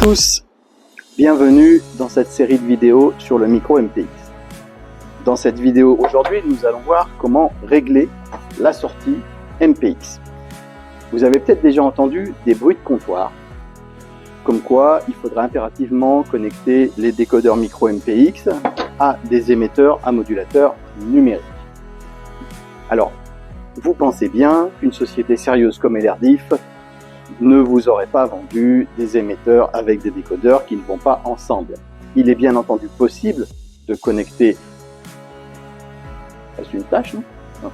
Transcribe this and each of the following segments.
tous, bienvenue dans cette série de vidéos sur le micro MPX. Dans cette vidéo aujourd'hui, nous allons voir comment régler la sortie MPX. Vous avez peut-être déjà entendu des bruits de comptoir, comme quoi il faudra impérativement connecter les décodeurs micro MPX à des émetteurs à modulateur numérique. Alors, vous pensez bien qu'une société sérieuse comme LRDIF ne vous aurait pas vendu des émetteurs avec des décodeurs qui ne vont pas ensemble. Il est bien entendu possible de connecter... C'est une tâche, non? Non.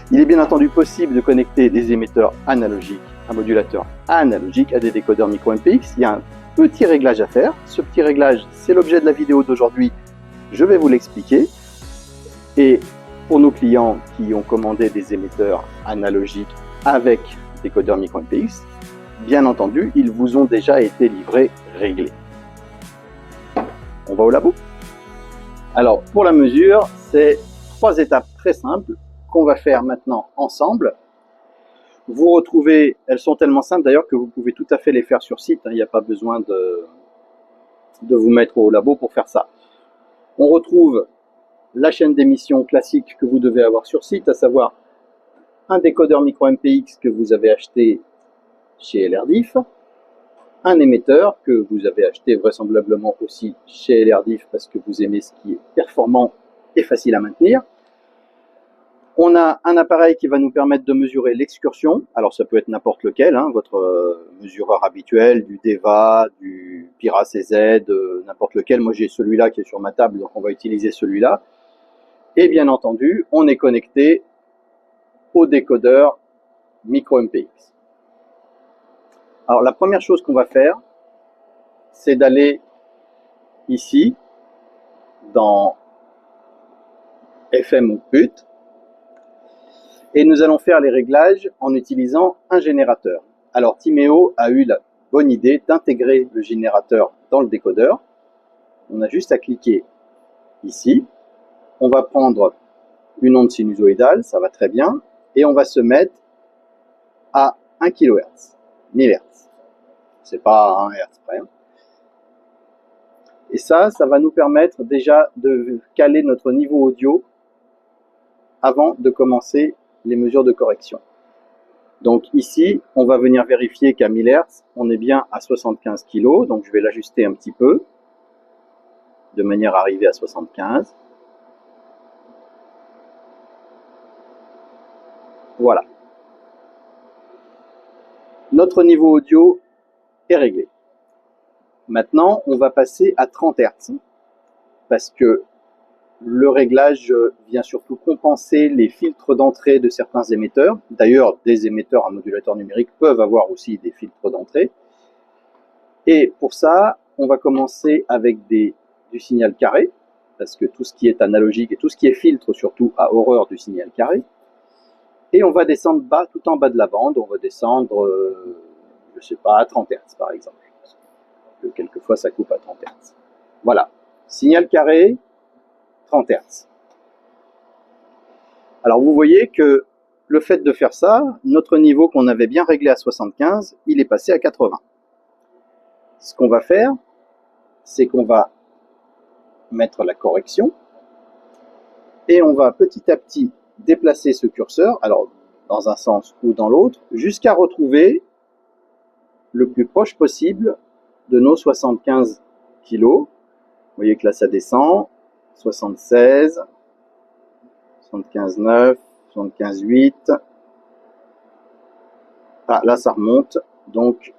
Il est bien entendu possible de connecter des émetteurs analogiques, un modulateur analogique à des décodeurs micro MPX. Il y a un petit réglage à faire. Ce petit réglage, c'est l'objet de la vidéo d'aujourd'hui. Je vais vous l'expliquer. Et pour nos clients qui ont commandé des émetteurs analogiques avec décodeurs micro MPX, bien entendu, ils vous ont déjà été livrés réglés. On va au labo. Alors, pour la mesure, c'est 3 étapes très simples qu'on va faire maintenant ensemble. Vous retrouvez, elles sont tellement simples d'ailleurs que vous pouvez tout à fait les faire sur site. Il n'y a pas besoin de vous mettre au labo pour faire ça. On retrouve la chaîne d'émission classique que vous devez avoir sur site, à savoir un décodeur micro MPX que vous avez acheté chez LRDIF, un émetteur que vous avez acheté vraisemblablement aussi chez LRDIF parce que vous aimez ce qui est performant et facile à maintenir. On a un appareil qui va nous permettre de mesurer l'excursion. Alors ça peut être n'importe lequel, hein, votre mesureur habituel, du DEVA, du Pira CZ, n'importe lequel. Moi j'ai celui-là qui est sur ma table, donc on va utiliser celui-là. Et bien entendu, on est connecté au décodeur micro MPX. Alors la première chose qu'on va faire, c'est d'aller ici, dans FM Output, et nous allons faire les réglages en utilisant un générateur. Alors Timéo a eu la bonne idée d'intégrer le générateur dans le décodeur. On a juste à cliquer ici. On va prendre une onde sinusoïdale, ça va très bien, et on va se mettre à 1 kHz, 1000 Hz. C'est pas à 1 Hz près. Et ça va nous permettre déjà de caler notre niveau audio avant de commencer les mesures de correction. Donc ici, on va venir vérifier qu'à 1000 Hz, on est bien à 75 kg. Donc je vais l'ajuster un petit peu, de manière à arriver à 75. Voilà. Notre niveau audio est réglé. Maintenant, on va passer à 30 Hz, parce que le réglage vient surtout compenser les filtres d'entrée de certains émetteurs. D'ailleurs, des émetteurs à modulateur numérique peuvent avoir aussi des filtres d'entrée. Et pour ça, on va commencer avec du signal carré, parce que tout ce qui est analogique et tout ce qui est filtre surtout a horreur du signal carré. Et on va descendre bas, tout en bas de la bande. On va descendre, je sais pas, à 30 Hz par exemple. Parce que quelquefois ça coupe à 30 Hz. Voilà. Signal carré, 30 Hz. Alors vous voyez que le fait de faire ça, notre niveau qu'on avait bien réglé à 75, il est passé à 80. Ce qu'on va faire, c'est qu'on va mettre la correction et on va petit à petit déplacer ce curseur, alors dans un sens ou dans l'autre, jusqu'à retrouver le plus proche possible de nos 75 kg. Vous voyez que là ça descend, 76, 75,9, 75,8. Ah, là ça remonte, donc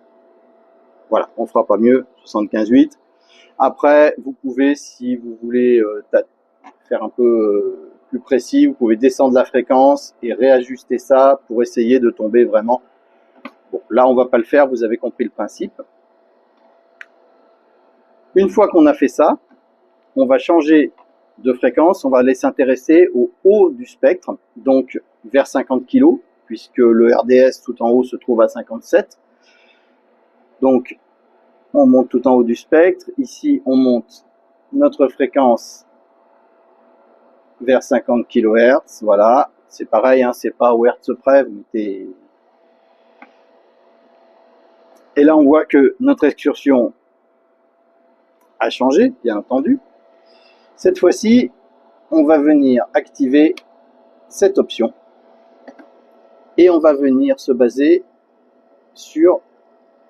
voilà, on fera pas mieux, 75,8. Après, vous pouvez, si vous voulez faire un peu plus précis, vous pouvez descendre la fréquence et réajuster ça pour essayer de tomber vraiment. Bon, là on va pas le faire, vous avez compris le principe. Une fois qu'on a fait ça, on va changer de fréquence, on va aller s'intéresser au haut du spectre, donc vers 50 kg, puisque le RDS tout en haut se trouve à 57. Donc on monte tout en haut du spectre, ici on monte notre fréquence vers 50 kHz, voilà, c'est pareil, hein, c'est pas au Hertz près, vous mettez... Et là on voit que notre excursion a changé, bien entendu. Cette fois-ci, on va venir activer cette option et on va venir se baser sur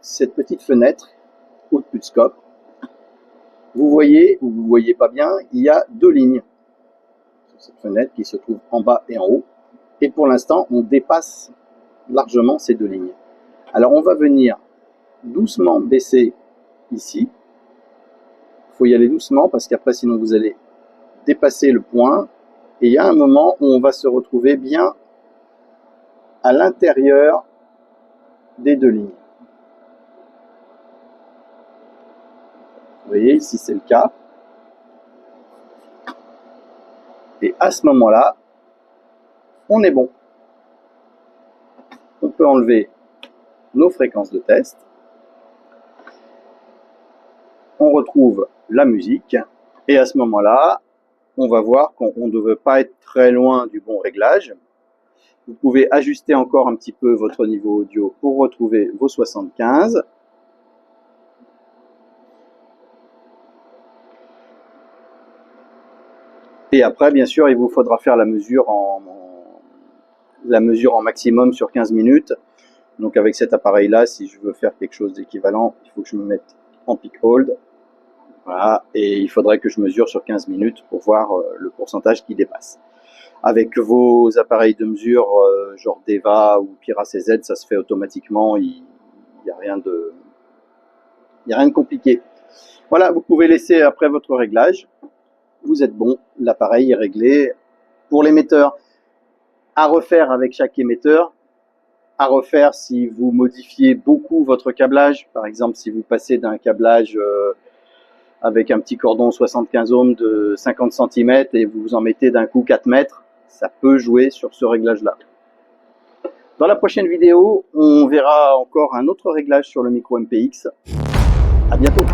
cette petite fenêtre Output Scope. Vous voyez, ou vous voyez pas bien, il y a deux lignes sur cette fenêtre qui se trouve en bas et en haut. Et pour l'instant, on dépasse largement ces deux lignes. Alors on va venir doucement baisser ici. Il faut y aller doucement parce qu'après sinon vous allez dépasser le point. Et il y a un moment où on va se retrouver bien à l'intérieur des deux lignes. Vous voyez, ici c'est le cas. Et à ce moment-là, on est bon. On peut enlever nos fréquences de test. On retrouve la musique. Et à ce moment-là, on va voir qu'on ne devrait pas être très loin du bon réglage. Vous pouvez ajuster encore un petit peu votre niveau audio pour retrouver vos 75. Et après, bien sûr, il vous faudra faire la mesure en maximum sur 15 minutes. Donc avec cet appareil-là, si je veux faire quelque chose d'équivalent, il faut que je me mette en peak hold. Voilà, et il faudrait que je mesure sur 15 minutes pour voir le pourcentage qui dépasse. Avec vos appareils de mesure, genre Deva ou Pira CZ, ça se fait automatiquement, il n'y a rien de compliqué. Voilà, vous pouvez laisser après votre réglage. Vous êtes bon, l'appareil est réglé. Pour l'émetteur, à refaire avec chaque émetteur, à refaire si vous modifiez beaucoup votre câblage. Par exemple, si vous passez d'un câblage avec un petit cordon 75 ohms de 50 cm et vous en mettez d'un coup 4 mètres, ça peut jouer sur ce réglage-là. Dans la prochaine vidéo, on verra encore un autre réglage sur le micro MPX. À bientôt.